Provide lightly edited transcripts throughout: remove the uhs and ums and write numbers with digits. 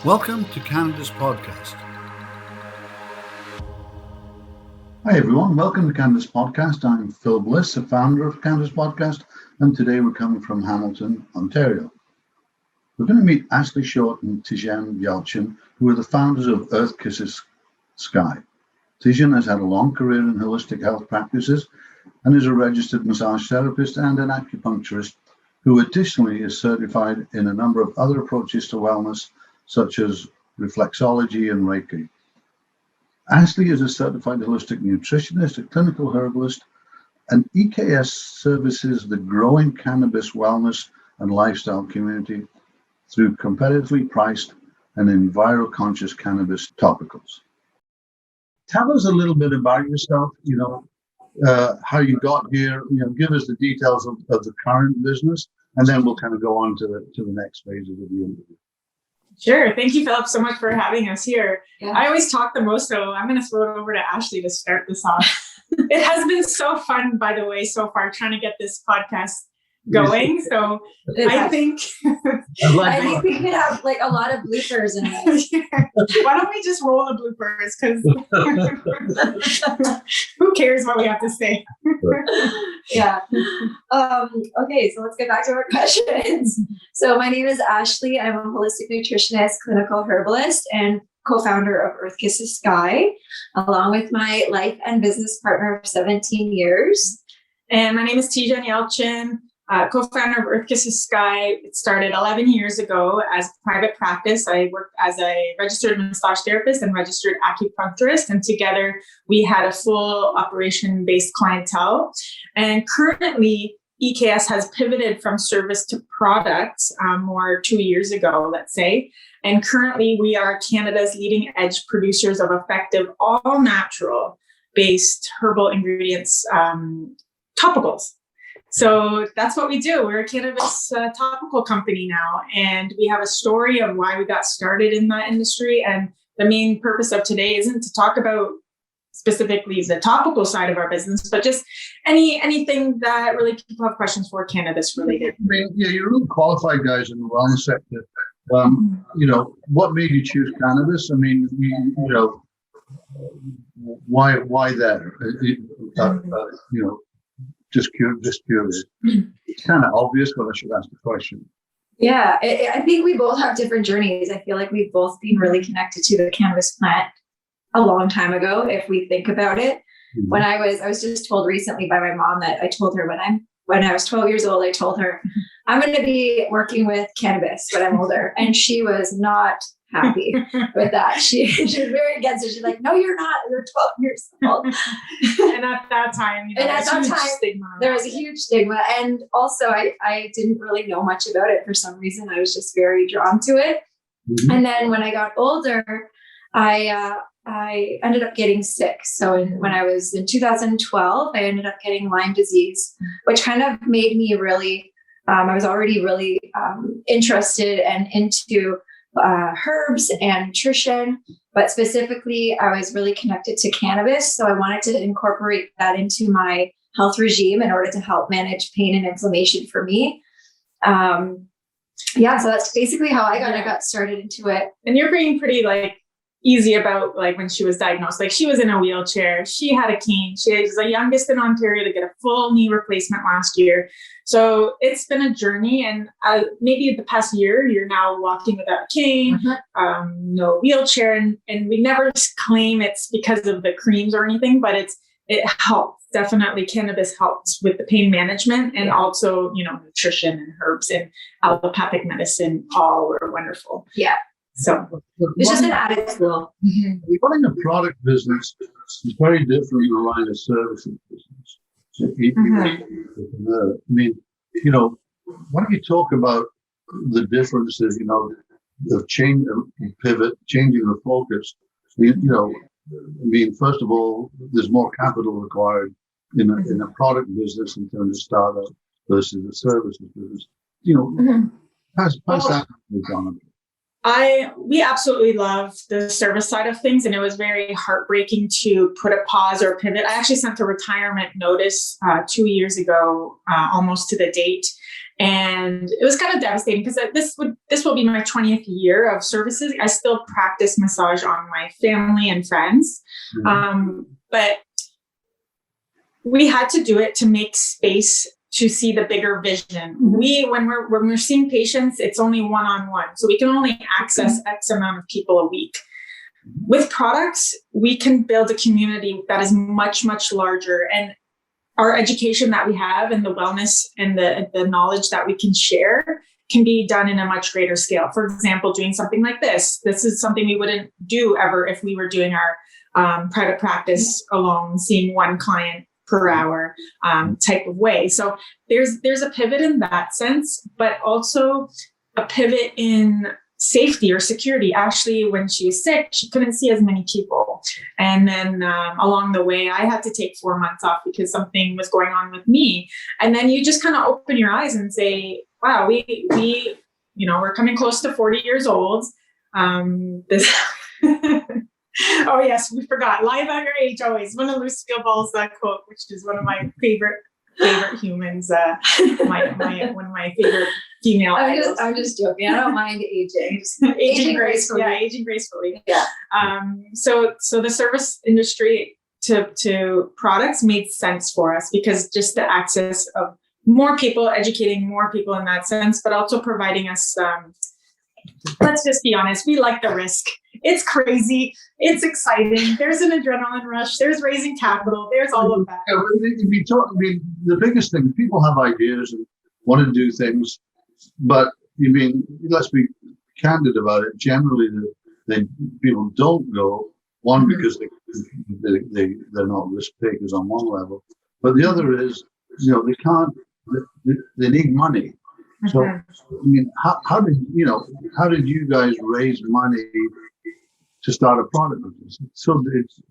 Welcome to Cannabis Podcast. Hi everyone, welcome to Cannabis Podcast. I'm Phil Bliss, the founder of Cannabis Podcast, and today we're coming from Hamilton, Ontario. We're going to meet Ashley Short and Tijan Yalchin, who are the founders of Earth Kisses Sky. Tijan has had a long career in holistic health practices and is a registered massage therapist and an acupuncturist who additionally is certified in a number of other approaches to wellness, such as reflexology and Reiki. Ashley is a certified holistic nutritionist, a clinical herbalist, and EKS services the growing cannabis wellness and lifestyle community through competitively priced and enviro-conscious cannabis topicals. Tell us a little bit about yourself, how you got here, give us the details of the current business, and then we'll kind of go on to the next phases of the interview. Sure. Thank you, Philip, so much for having us here. Yeah. I always talk the most, so I'm going to throw it over to Ashley to start this off. It has been so fun, by the way, so far, trying to get this podcast going. So I think I think we could have like a lot of bloopers in it. Why don't we just roll the bloopers? Because who cares what we have to say? Yeah. Okay, so let's get back to our questions. So my name is Ashley. I'm a holistic nutritionist, clinical herbalist, and co-founder of Earth Kisses Sky, along with my life and business partner of 17 years. And my name is Tijan Yalchin. Co-founder of Earth Kisses Sky. It started 11 years ago as private practice. I worked as a registered massage therapist and registered acupuncturist, and together we had a full operation-based clientele. And currently, EKS has pivoted from service to products more 2 years ago, let's say. And currently, we are Canada's leading edge producers of effective, all-natural based herbal ingredients topicals. So that's what we do. We're a cannabis topical company now, and we have a story of why we got started in that industry. And the main purpose of today isn't to talk about specifically the topical side of our business, but just anything that really people have questions for cannabis related. I mean, you're really qualified guys in the wellness sector. What made you choose cannabis? I mean, why there? Just curious. It's kind of obvious, but I should ask the question. Yeah, I think we both have different journeys. I feel like we've both been really connected to the cannabis plant a long time ago, if we think about it. Mm-hmm. When I was just told recently by my mom that I told her when I was 12 years old, I told her, I'm going to be working with cannabis when I'm older. And she was not happy with that. She was very against it. She's like, no, you're not. You're 12 years old. And at that time, there was a huge stigma. And also, I didn't really know much about it for some reason. I was just very drawn to it. Mm-hmm. And then when I got older, I ended up getting sick. So when I was in 2012, I ended up getting Lyme disease, which kind of made me really, I was already really interested and into herbs and nutrition, but specifically I was really connected to cannabis. So I wanted to incorporate that into my health regime in order to help manage pain and inflammation for me. So that's basically how I got started into it. And you're being pretty easy about when she was diagnosed. She was in a wheelchair, she had a cane, she was the youngest in Ontario to get a full knee replacement last year. So it's been a journey, and maybe the past year you're now walking without a cane, no wheelchair, and we never claim it's because of the creams or anything, but it helps. Definitely cannabis helps with the pain management, and also nutrition and herbs and allopathic medicine all were wonderful. Yeah. So it's just an added tool. Mm-hmm. Running a product business is very different from running a services business. I mean, why don't you talk about the differences, of change, pivot, changing the focus? First of all, there's more capital required in a product business in terms of startup versus a services business. Pass that on. We absolutely love the service side of things, and it was very heartbreaking to put a pause or pivot. I actually sent a retirement notice 2 years ago, almost to the date. And it was kind of devastating because this will be my 20th year of services. I still practice massage on my family and friends. But we had to do it to make space to see the bigger vision. When we're seeing patients, it's only one-on-one. So we can only access X amount of people a week. With products, we can build a community that is much, much larger. And our education that we have and the wellness and the knowledge that we can share can be done in a much greater scale. For example, doing something like this. This is something we wouldn't do ever if we were doing our private practice alone, seeing one client per hour type of way. So there's a pivot in that sense, but also a pivot in safety or security. Ashley, when she was sick, she couldn't see as many people. And then along the way, I had to take 4 months off because something was going on with me. And then you just kind of open your eyes and say, wow, we're coming close to 40 years old. This Oh yes, we forgot. Lie about your age always. One of Lucille Ball's quote, which is one of my favorite humans. One of my favorite female idols. I'm just joking. I don't mind aging. Aging gracefully. Yeah, aging gracefully. Yeah. So the service industry to products made sense for us because just the access of more people, educating more people in that sense, but also providing us. Let's just be honest. We like the risk. It's crazy. It's exciting. There's an adrenaline rush. There's raising capital. There's all of that. The biggest thing, people have ideas and want to do things, but let's be candid about it. Generally, people don't go. One, because they're not risk takers on one level, but the other is, they can't. They need money. So, how did you guys raise money to start a product business? So it's,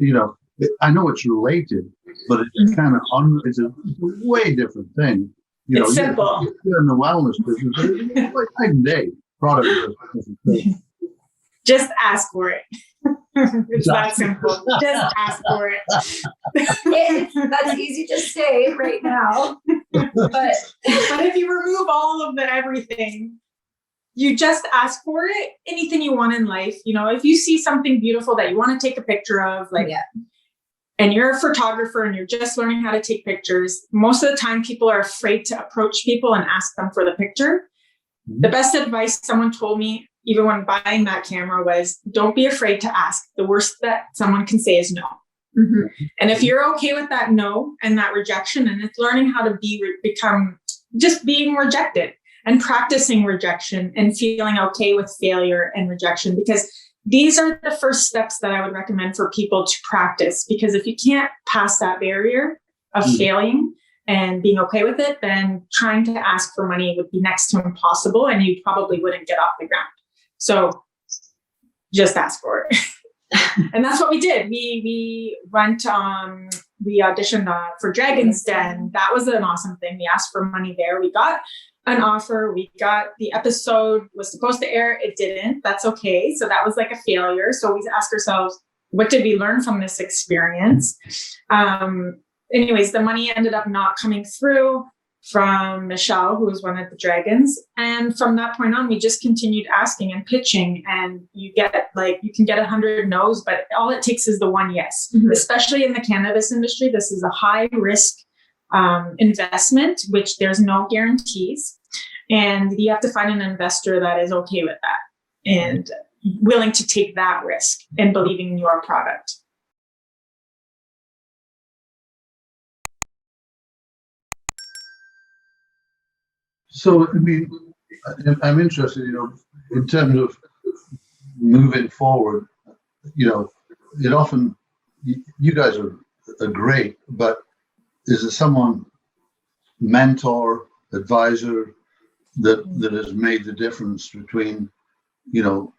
I know it's related, but it's kind of it's a way different thing. It's simple. You're in the wellness business. It's like night and day. Product business. Just ask for it. It's that simple. Just ask for it. That's easy to say right now. But if you remove all of the everything, you just ask for it. Anything you want in life, if you see something beautiful that you want to take a picture of, and you're a photographer and you're just learning how to take pictures, most of the time people are afraid to approach people and ask them for the picture. The best advice someone told me, even when buying that camera, was don't be afraid to ask. The worst that someone can say is no. And if you're okay with that no and that rejection, and it's learning how to become just being rejected and practicing rejection and feeling okay with failure and rejection, because these are the first steps that I would recommend for people to practice. Because if you can't pass that barrier of failing and being okay with it, then trying to ask for money would be next to impossible, and you probably wouldn't get off the ground. So just ask for it. And that's what we did. We went, we auditioned for Dragon's Den. That was an awesome thing. We asked for money there. We got an offer. The episode was supposed to air. It didn't. That's okay. So that was like a failure. So we asked ourselves, what did we learn from this experience? Anyways, the money ended up not coming through from Michelle, who was one of the Dragons. And from that point on, we just continued asking and pitching, and you can get 100 no's, but all it takes is the one yes. Especially in the cannabis industry, this is a high risk investment, which there's no guarantees. And you have to find an investor that is okay with that and willing to take that risk and believing in your product. So, I'm interested, in terms of moving forward, it often, you guys are great, but is there someone, mentor, advisor, that has made the difference between, your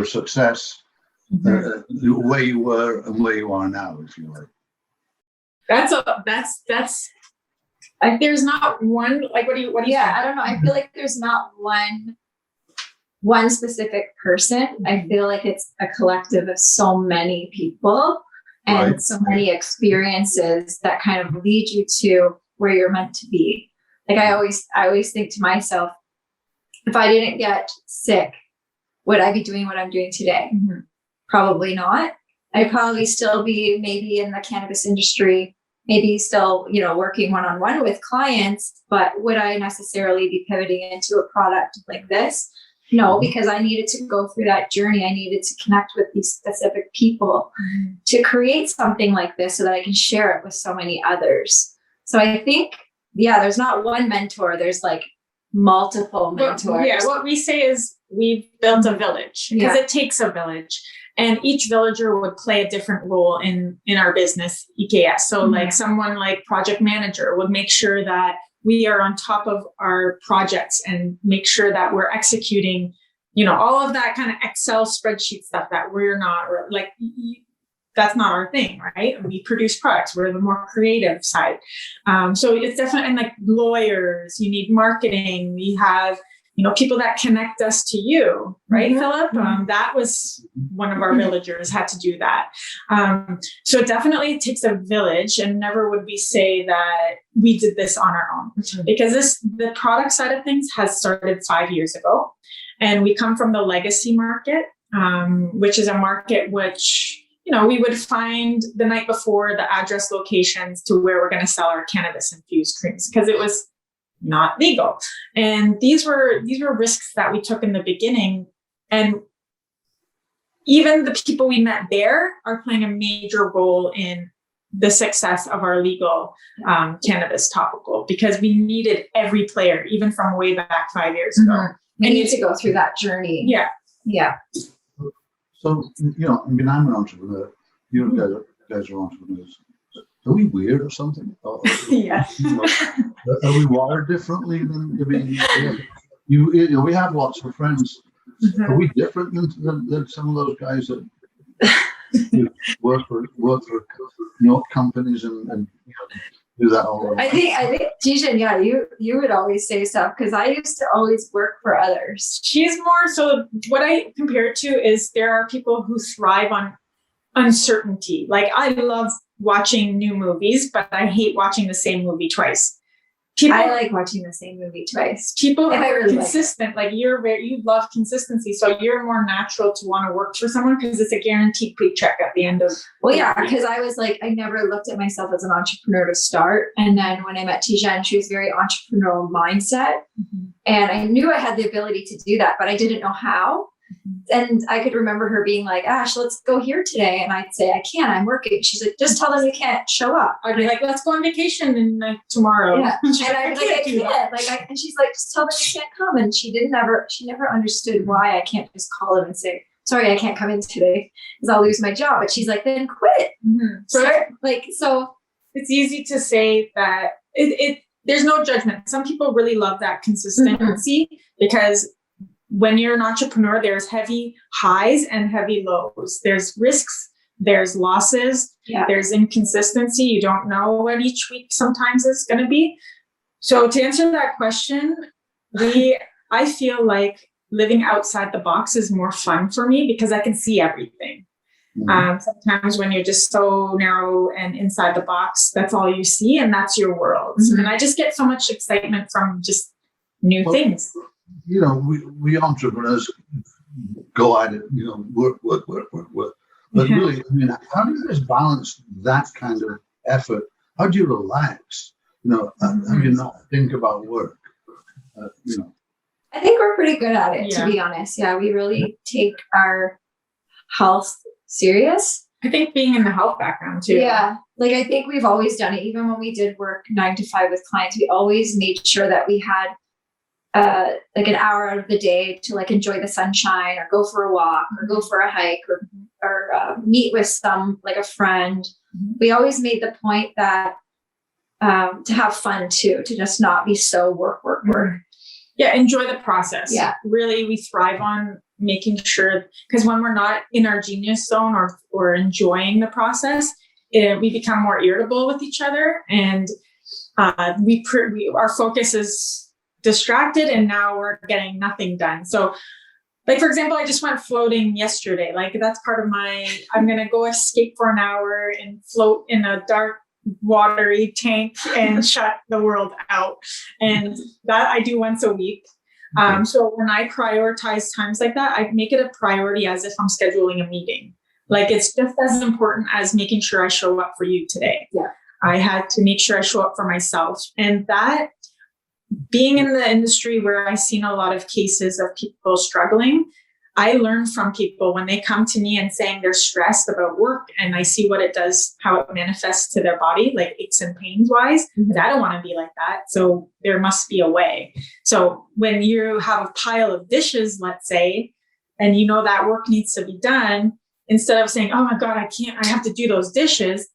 success, where you were and where you are now, if you like? That's like, there's not one, like, what do you think? I don't know. I feel like there's not one specific person. I feel like it's a collective of so many people and so many experiences that kind of lead you to where you're meant to be. Like I always think to myself, if I didn't get sick, would I be doing what I'm doing today? Mm-hmm. Probably not. I'd probably still be maybe in the cannabis industry, maybe still, working one-on-one with clients, but would I necessarily be pivoting into a product like this? No, because I needed to go through that journey. I needed to connect with these specific people to create something like this so that I can share it with so many others. So I think, there's not one mentor. There's like multiple mentors. What we say is we've built a village because it takes a village. And each villager would play a different role in our business, EKS. So like someone like project manager would make sure that we are on top of our projects and make sure that we're executing, all of that kind of Excel spreadsheet stuff that we're not like, that's not our thing, right? We produce products. We're the more creative side. So it's definitely, and like lawyers, you need marketing. We have, people that connect us to you, right, Philip? That was one of our villagers had to do that. So definitely it takes a village, and never would we say that we did this on our own, because the product side of things has started 5 years ago, and we come from the legacy market, which is a market which, we would find the night before the address locations to where we're going to sell our cannabis infused creams, because it was not legal. And these were risks that we took in the beginning. And even the people we met there are playing a major role in the success of our legal cannabis topical, because we needed every player, even from way back 5 years ago. We need to go through that journey. Yeah. So, I'm an entrepreneur. You guys are entrepreneurs. Are we weird or something? Yeah. Are we wired differently than? We have lots of friends. Are we different than some of those guys that work for companies and do that all? I think Tijan, you would always say stuff, because I used to always work for others. She's more so. What I compare it to is there are people who thrive on uncertainty. Like I love watching new movies, but I hate watching the same movie twice. I like watching the same movie twice. People are really consistent. Like you love consistency. So you're more natural to want to work for someone because it's a guaranteed paycheck at the end of. Well, yeah, because I was like, I never looked at myself as an entrepreneur to start. And then when I met Tijan, she was very entrepreneurial mindset. And I knew I had the ability to do that, but I didn't know how. And I could remember her being like, Ash, let's go here today. And I'd say, I can't, I'm working. She's like, just tell them you can't show up. I'd be like, let's go on vacation and tomorrow. Yeah. And I'd be like, I can't. And she's like, just tell them you can't come. And she never understood why I can't just call them and say, sorry, I can't come in today because I'll lose my job. But she's like, then quit. So it's easy to say that there's no judgment. Some people really love that consistency because when you're an entrepreneur, there's heavy highs and heavy lows. There's risks, there's losses, there's inconsistency. You don't know what each week sometimes is going to be. So to answer that question, I feel like living outside the box is more fun for me because I can see everything. Sometimes when you're just so narrow and inside the box, that's all you see and that's your world. And I just get so much excitement from just new things. We entrepreneurs go at it, work. But really, how do you guys balance that kind of effort? How do you relax? How do you not think about work? I think we're pretty good at it, to be honest. Yeah, we really take our health serious. I think being in the health background too. Yeah. Like I think we've always done it. Even when we did work 9 to 5 with clients, we always made sure that we had like an hour out of the day to like enjoy the sunshine or go for a walk or go for a hike or meet with a friend. We always made the point that to have fun too, to just not be so work. Yeah. Enjoy the process. Yeah. Really, we thrive on making sure, because when we're not in our genius zone or enjoying the process, we become more irritable with each other. And our focus is distracted and now we're getting nothing done. So like, for example, I just went floating yesterday. Like that's part of I'm going to go escape for an hour and float in a dark watery tank and shut the world out. And that I do once a week. So when I prioritize times like that, I make it a priority as if I'm scheduling a meeting. Like it's just as important as making sure I show up for you today. Yeah. I had to make sure I show up for myself. And that, being in the industry where I've seen a lot of cases of people struggling, I learn from people when they come to me and saying they're stressed about work, and I see what it does, how it manifests to their body, like aches and pains wise. But I don't want to be like that. So there must be a way. So when you have a pile of dishes, let's say, and you know that work needs to be done, instead of saying, oh my God, I have to do those dishes.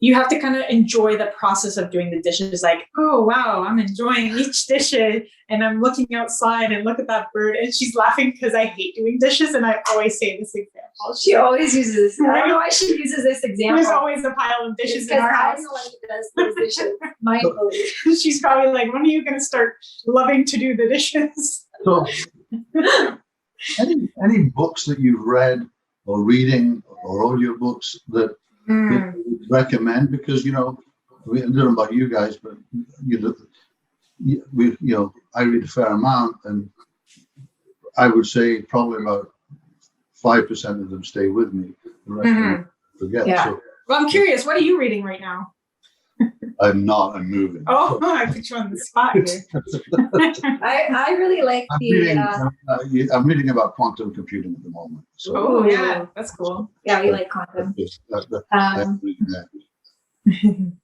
You have to kind of enjoy the process of doing the dishes. Like, oh, wow, I'm enjoying each dish. And I'm looking outside and look at that bird. And she's laughing because I hate doing dishes. And I always say this example. She always uses this. I don't know why she uses this example. There's always a pile of dishes in our house. I'm the one who does those dishes, mindfully. She's probably like, when are you going to start loving to do the dishes? So, any books that you've read or reading or audiobooks that you would recommend? Because, I don't know about you guys, but I read a fair amount, and I would say probably about 5% of them stay with me. The rest I forget. Yeah. So, Well, I'm curious, what are you reading right now? I'm moving. Oh, I put you on the spot here. I really like I'm reading about quantum computing at the moment. So Oh, yeah, that's cool. Yeah, we like quantum. I'm reading that.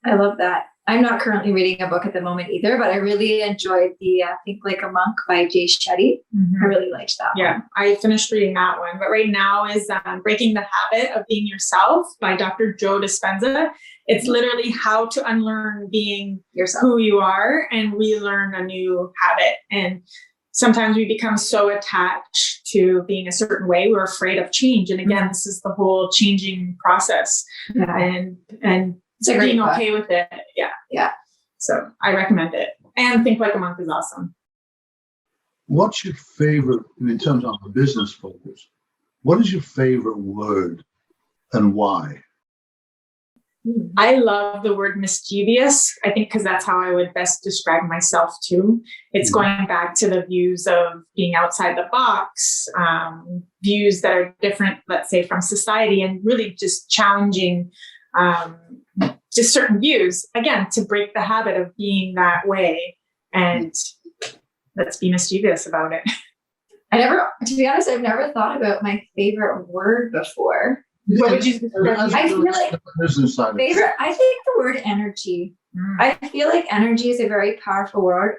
I love that. I'm not currently reading a book at the moment either, but I really enjoyed the Think Like a Monk by Jay Shetty. I really liked that one. Yeah, I finished reading that one. But right now is Breaking the Habit of Being Yourself by Dr. Joe Dispenza. It's literally how to unlearn being Yourself. who you are and relearn a new habit. And sometimes we become so attached to being a certain way, we're afraid of change. And again, this is the whole changing process. And it's a great being book. okay with it. Yeah. Yeah. So I recommend it. And Think Like a Monk is awesome. What's your favorite, in terms of the business focus, what is your favorite word and why? I love the word mischievous, I think, because that's how I would best describe myself too. It's going back to the views of being outside the box, views that are different, let's say, from society, and really just challenging just certain views, again, to break the habit of being that way. And let's be mischievous about it. To be honest, I've never thought about my favorite word before. What would you I feel like business side favorite, I think the word energy. I feel like energy is a very powerful word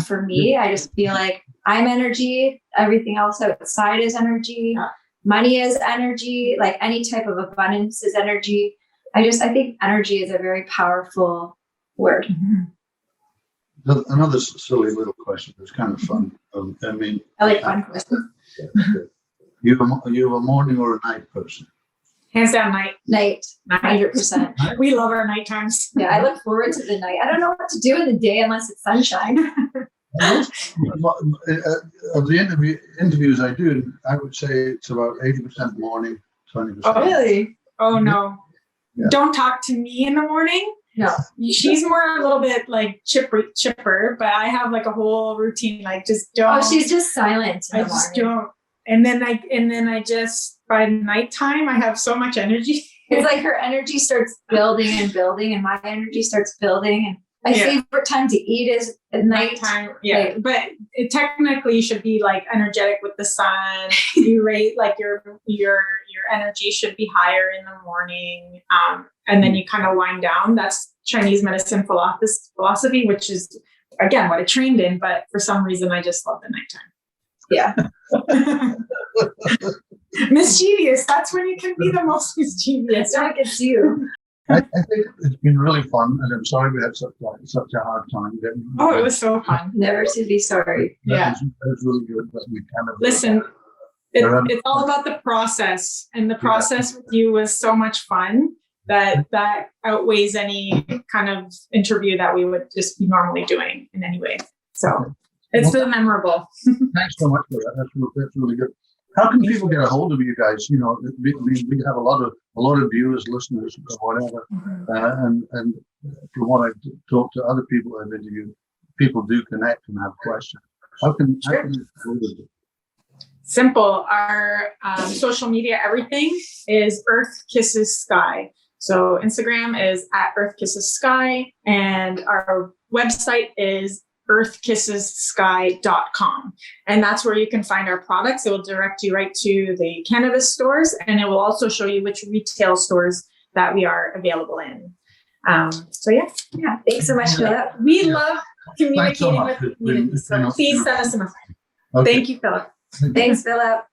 for me. I just feel like I'm energy. Everything else outside is energy. Money is energy. Like any type of abundance is energy. I think energy is a very powerful word. Another silly little question. It's kind of fun. I like fun questions. You're a morning or a night person? Hands down, night. 100%. We love our night times. Yeah, I look forward to the night. I don't know what to do in the day unless it's sunshine. Of the interviews I do, I would say it's about 80% morning, 20%. Oh, really? Oh, no. Yeah. Don't talk to me in the morning. No. She's more a little bit like chipper, but I have like a whole routine. Like just don't. Oh, she's just silent. I just don't. And then I just, by nighttime, I have so much energy. It's like her energy starts building and building, and my energy starts building. And my favorite time to eat is at nighttime. Yeah, but it technically should be like energetic with the sun. You rate like your energy should be higher in the morning, and then you kind of wind down. That's Chinese medicine philosophy, which is again what I trained in. But for some reason, I just love the nighttime. Yeah. Mischievous. That's when you can be the most mischievous. That's what gets you. I think it's been really fun, and I'm sorry we had such a hard time getting. Oh, it was so fun. Never to be sorry. That was really good. But we kind of listen. It's all about the process, and the process with you was so much fun that outweighs any kind of interview that we would just be normally doing in any way. So it's still memorable. Thanks so much for that. That's really good. How can people get a hold of you guys? You know, we have a lot of viewers, listeners, or whatever, and from what I've talked to other people I've interviewed, people do connect and have questions. How can you get a hold of you? Simple. Our social media, everything is Earth Kisses Sky. So Instagram is at Earth Kisses Sky, and our website is earthkissessky.com. And that's where you can find our products. It will direct you right to the cannabis stores, and it will also show you which retail stores that we are available in. So yeah. Thanks so much, Philip. We love communicating much. with the community. So please send us a message. Okay. Thank you, Philip. Thanks, Philip.